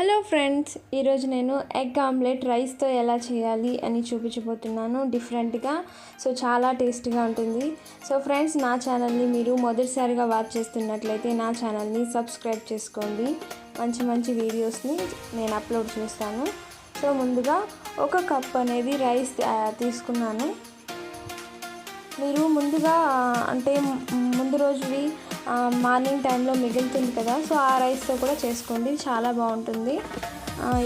Hello friends, ఈరోజు నేను egg omelette రైస్తో ఎలా చేయాలి అని చూపించబోతున్నాను డిఫరెంట్గా. సో చాలా టేస్టీగా ఉంటుంది. సో ఫ్రెండ్స్, నా ఛానల్ని మీరు మొదటిసారిగా వాచ్ చేస్తున్నట్లయితే నా ఛానల్ని సబ్స్క్రైబ్ చేసుకోండి. మంచి మంచి వీడియోస్ని నేను అప్లోడ్ చేస్తాను. సో ముందుగా 1 కప్ అనేది రైస్ తీసుకున్నాను. మీరు ముందుగా అంటే ముందు రోజువి మార్నింగ్ టైంలో మిగులుతుంది కదా, సో ఆ రైస్తో కూడా చేసుకోండి, చాలా బాగుంటుంది.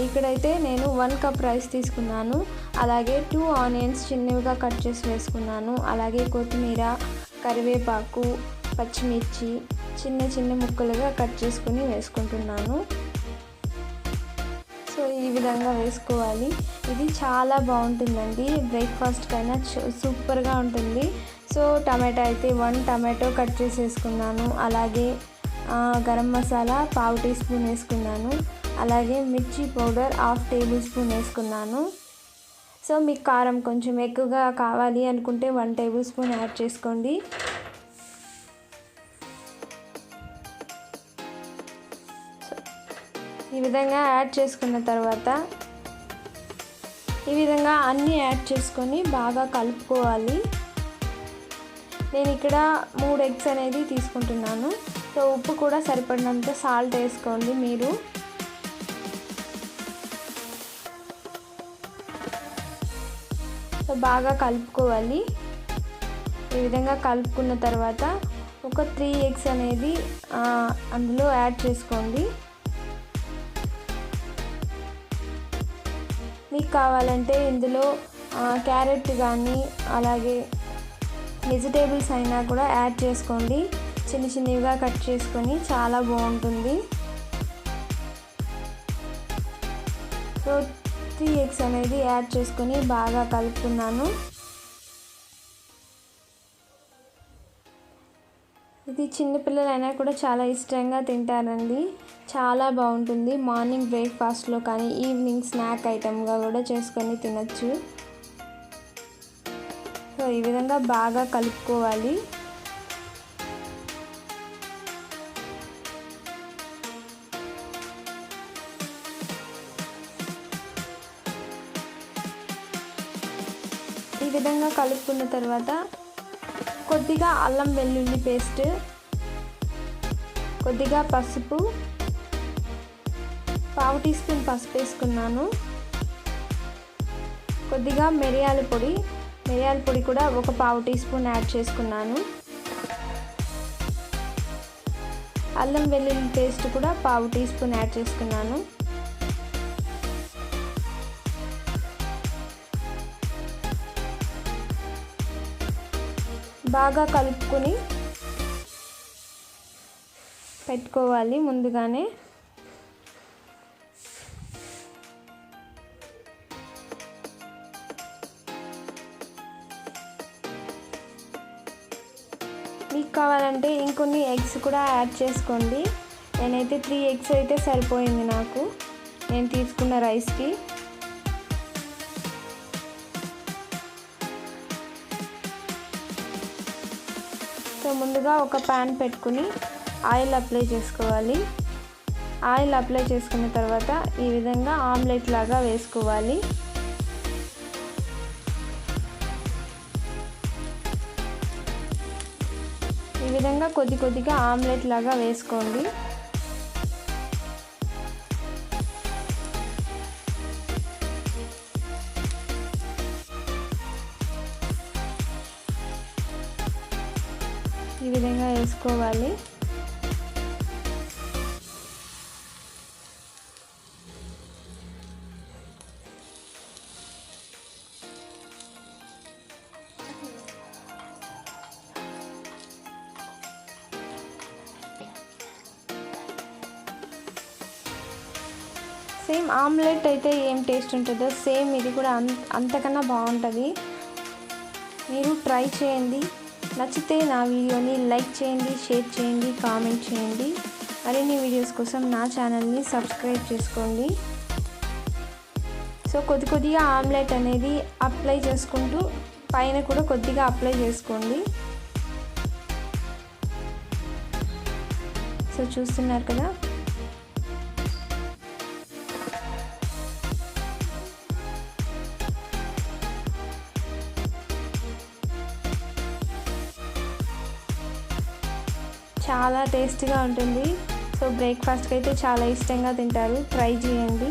ఇక్కడైతే నేను 1 కప్ రైస్ తీసుకున్నాను. అలాగే 2 ఆనియన్స్ చిన్నవిగా కట్ చేసి వేసుకున్నాను. అలాగే కొత్తిమీర, కరివేపాకు, పచ్చిమిర్చి చిన్న చిన్న ముక్కలుగా కట్ చేసుకుని వేసుకుంటున్నాను. సో ఈ విధంగా వేసుకోవాలి. ఇది చాలా బాగుంటుందండి, బ్రేక్ఫాస్ట్కైనా సూపర్గా ఉంటుంది. సో టమాటో అయితే 1 టమాటో కట్ చేసి వేసుకున్నాను. అలాగే గరం మసాలా 1/2 టీ స్పూన్ వేసుకున్నాను. అలాగే మిర్చి పౌడర్ 1/2 టేబుల్ స్పూన్ వేసుకున్నాను. సో మీకు కారం కొంచెం ఎక్కువగా కావాలి అనుకుంటే 1 టేబుల్ స్పూన్ యాడ్ చేసుకోండి. ఈ విధంగా యాడ్ చేసుకున్న తర్వాత ఈ విధంగా అన్నీ యాడ్ చేసుకొని బాగా కలుపుకోవాలి. నేను ఇక్కడ 3 ఎగ్స్ అనేది తీసుకుంటున్నాను. సో ఉప్పు కూడా సరిపడినంత సాల్ట్ వేసుకోండి మీరు. సో బాగా కలుపుకోవాలి. ఈ విధంగా కలుపుకున్న తర్వాత ఒక 3 ఎగ్స్ అనేది అందులో యాడ్ చేసుకోండి. మీకు కావాలంటే ఇందులో క్యారెట్ కానీ అలాగే వెజిటేబుల్స్ అయినా కూడా యాడ్ చేసుకోండి. చిన్న చిన్నవిగా కట్ చేసుకొని చాలా బాగుంటుంది. సో 3 ఎగ్స్ అనేది యాడ్ చేసుకొని బాగా కలుపుతున్నాను. ఇది చిన్నపిల్లలైనా కూడా చాలా ఇష్టంగా తింటారండి, చాలా బాగుంటుంది. మార్నింగ్ బ్రేక్ఫాస్ట్లో కానీ ఈవినింగ్ స్నాక్ ఐటమ్గా కూడా చేసుకొని తినచ్చు. సో ఈ విధంగా బాగా కలుపుకోవాలి. ఈ విధంగా కలుపుకున్న తర్వాత కొద్దిగా అల్లం వెల్లుల్లి పేస్ట్, కొద్దిగా పసుపు, 1/2 టీ స్పూన్ పసుపు వేసుకున్నాను. కొద్దిగా మిరియాల పొడి కూడా ఒక 1/2 టీ స్పూన్ యాడ్ చేసుకున్నాను. అల్లం వెల్లుల్లి పేస్ట్ కూడా 1/2 టీ స్పూన్ యాడ్ చేసుకున్నాను. బాగా కలుపుకొని పెట్టుకోవాలి ముందుగానే. మీకు కావాలంటే ఇంకొన్ని ఎగ్స్ కూడా యాడ్ చేసుకోండి. నేనైతే 3 ఎగ్స్ అయితే సరిపోయింది నాకు, నేను తీసుకున్న రైస్కి. సో ముందుగా ఒక ప్యాన్ పెట్టుకుని ఆయిల్ అప్లై చేసుకోవాలి. ఆయిల్ అప్లై చేసుకున్న తర్వాత ఈ విధంగా ఆమ్లెట్ లాగా వేసుకోవాలి. ఈ విధంగా కొద్దిగా ఆమ్లెట్ లాగా వేసుకోండి. ఈ విధంగా వేసుకోవాలి. సేమ్ ఆమ్లెట్ అయితే ఏం టేస్ట్ ఉంటుందో సేమ్ ఇది కూడా అంతకన్నా బాగుంటుంది. మీరు ట్రై చేయండి. నచ్చితే నా వీడియోని లైక్ చేయండి, షేర్ చేయండి, కామెంట్ చేయండి. మరిన్ని వీడియోస్ కోసం నా ఛానల్ని సబ్స్క్రైబ్ చేసుకోండి. సో కొద్దిగా ఆమ్లెట్ అనేది అప్లై చేసుకుంటూ పైన కూడా కొద్దిగా అప్లై చేసుకోండి. సో చూస్తున్నారు కదా, చాలా టేస్టీగా ఉంటుంది. సో బ్రేక్ఫాస్ట్కి అయితే చాలా ఇష్టంగా తింటారు. ట్రై చేయండి.